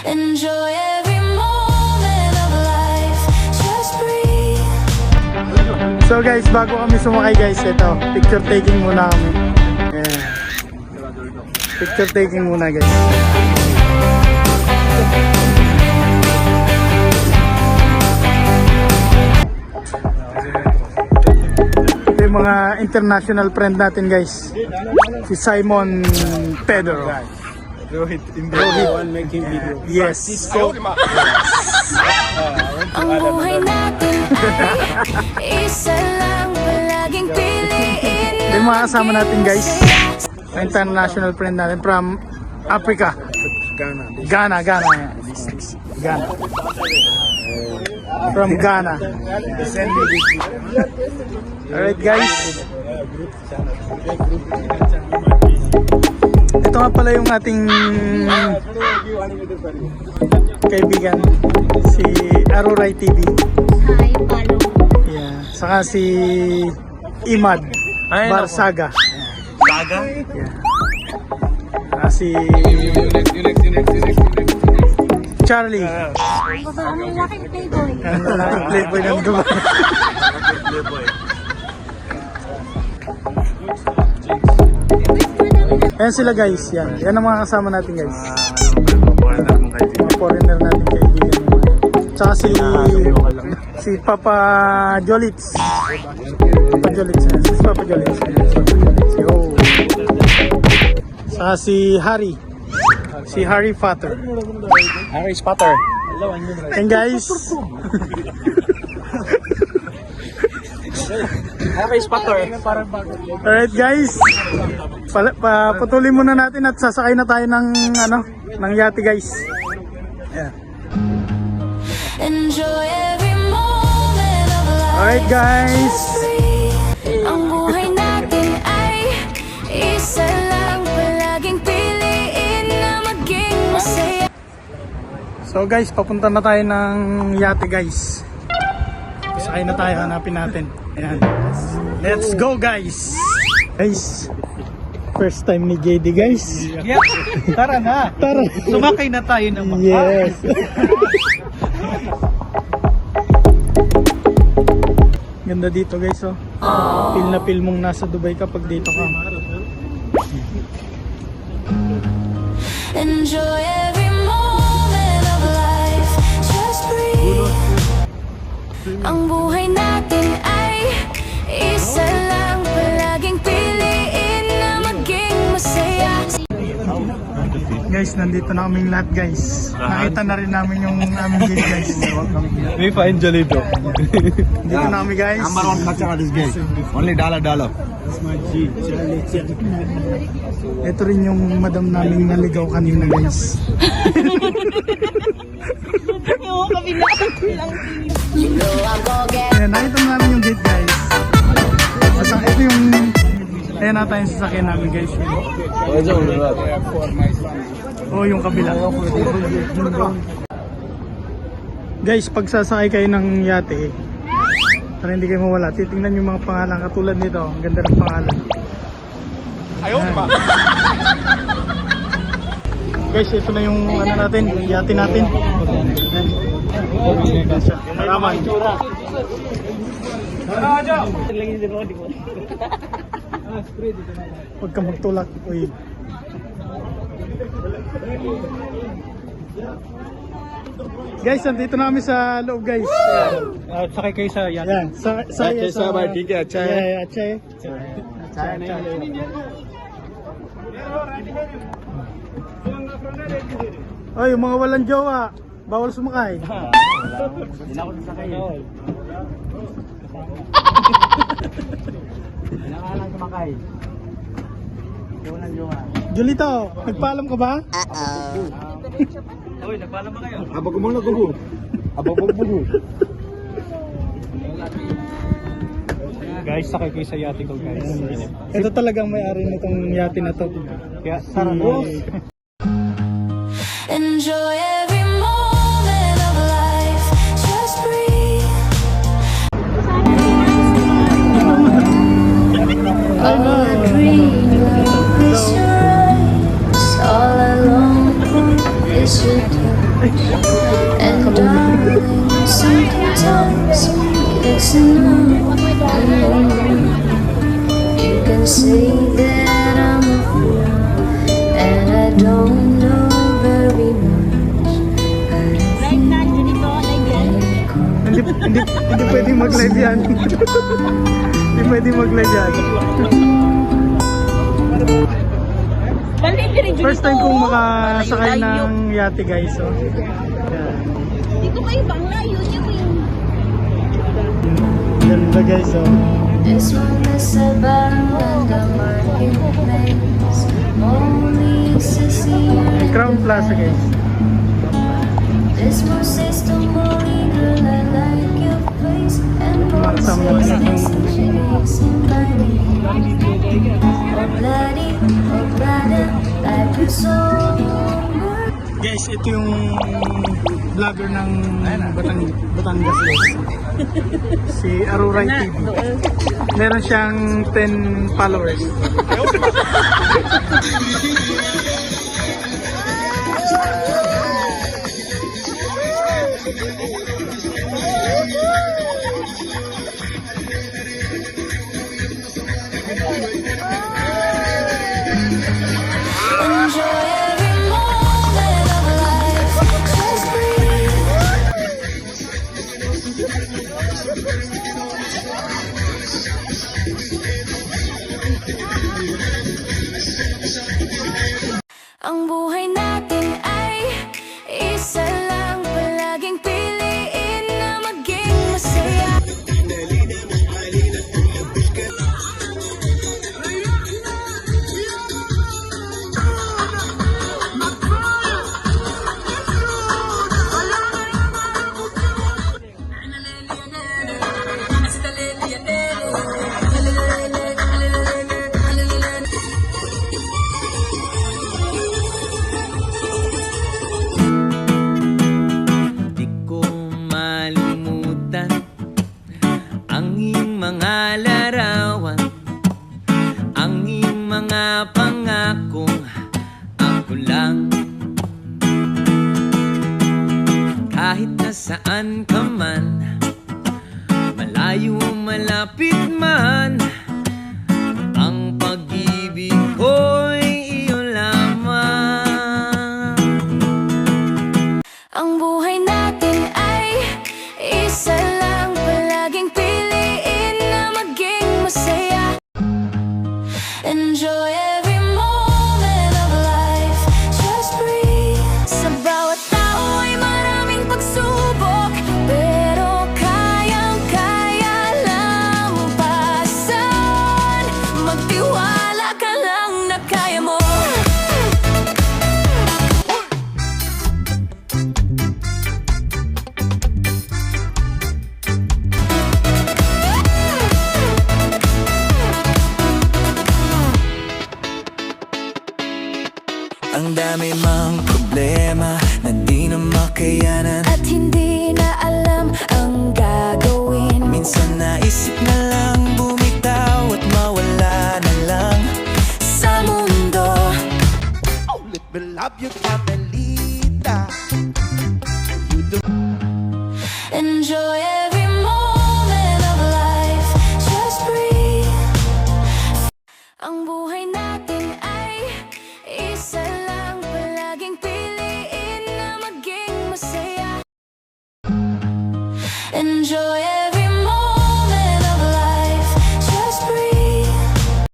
Enjoy every moment of life. Just breathe. So guys, bago kami sumakay guys, ito, picture taking muna kami. Ayan. Picture taking muna guys. Ito yung mga international friend natin guys. Si Simon Pedro. Rohit in the one making video. Yes. Ang buhay natin ay isa lang, palaging piliin. Ito yung mga kasama natin guys. International friend natin from Africa. Ghana. Ghana. From Ghana. Alright guys. Ito nga pala yung ating kaibigan, si Aruray TV. Hi, follow. Yeah. Saka si Imad Barsaga. Saga? Yeah. Saka si Charlie. Ang laking playboy. Playboy ng Dubai. Playboy. Ayan sila guys. Yan. Yan ang mga kasama natin guys. Foreigner mong kaibigan. Mga foreigner natin kaibigan. Tsaka si Papa Jolitz. Papa Jolitz. Si Papa Jolitz. Yo. Tsaka si Harry. Si Harry Potter. Harry Potter. And guys, Harry Potter. alright guys, patuloy muna natin at sasakay na tayo ng ng yate guys. Yeah. Enjoy every moment of life. Alright guys. Ang buhay natin ay isa lang, palaging piliin na maging masaya. So guys, papunta na tayo ng yate guys. Sakay na tayo, hanapin natin. Ayan. Let's go guys. Guys, first time ni JD guys. Yeah. Tara na. Tara. Sumakay na tayo ng mga. Yes. Ganda dito guys oh. Feel na feel mong nasa Dubai kapag dito ka. Enjoy every moment of life. Just breathe. Ang buhay natin ay isa lang, palaging piliin na maging masaya. Guys, nandito na kaming lahat guys. Nakita na rin namin yung aming gate guys. We find Jolito. Dito na kami guys. Number one customer is gay. Only $. Ito rin yung madam naming naligaw kanina guys. Ayan, nakita na namin yung gate guys. Ito yung ayan na tayong sasakyan namin guys. Oh, yung kabila. Guys, pag sasakay kayo ng yate, para hindi kayo mawala, titingnan yung mga pangalan katulad nito. Ang ganda ng pangalan. Ayaw ba? Guys, ito na yung natin, yate natin. Raman. Huwag ka magtulak. Uy. Guys, nandito na kami sa loob guys. Sakay kayo sa yan. Yan, sa ठीक है अच्छा है Yeah, अच्छा है. Oy, yung mga walang jowa, bawal sumakay. Hindi na ako sasakay. Kailangan sumakay. Julito, nagpaalam ka ba? Uy, nagpaalam ba kayo? Abag mo na gulo. Abag mo gulo. Guys, sakay kayo sa yate ko guys. Ito talagang may-ari nitong yate na to. Kaya tara na. Enjoy every moment of life. Just breathe. Ay na. Close your eyes. All alone is with you. And darling, sometimes it's enough. You can say that I'm a fool, and I don't know very much. But I think Hindi pwedeng mag-live yan. Hindi pwedeng mag-live yan. First time kong makasakay ng yate guys. So. Yan. Dito kayo bang layo niyo yung Ganda guys. So. this one is a barangay marketplace. Only exists here. Crown Plaza guys. This one says to me, girl, I like your face. And one Sama says natin this yung- she makes him bloody. Oh bloody, oh bloody, like a soul. Guys, ito yung vlogger ng Batangas guys. Si Aruray TV. Meron siyang 10 followers. Enjoy every moment of life. Just breathe. Ang buhay natin ay isa lang. Palaging piliin na maging masaya. Di ko malimutan ang iyong mga larawan, ang iyong mga pangakong ako lang. Kahit nasaan ka man, malayo o malapit man, ang pag-ibig ko'y iyo lamang. Ang buhay natin ay isa lang. Palaging piliin na maging masaya. Enjoy every moment of life. Just breathe. Sa bawat tao ay maraming pagsubok, pero kayang-kaya lampasan. Magtiwala ka lang na kaya mo. Ang dami mang problema na di na makayanan. At hindi na alam ang gagawin. Minsan naisip na lang bumitaw at mawala na lang Sa mundo, Love you, Carmelita. enjoy every moment of life. Just breathe. Ang buhay natin ay isa lang. Palaging piliin na maging masaya. Enjoy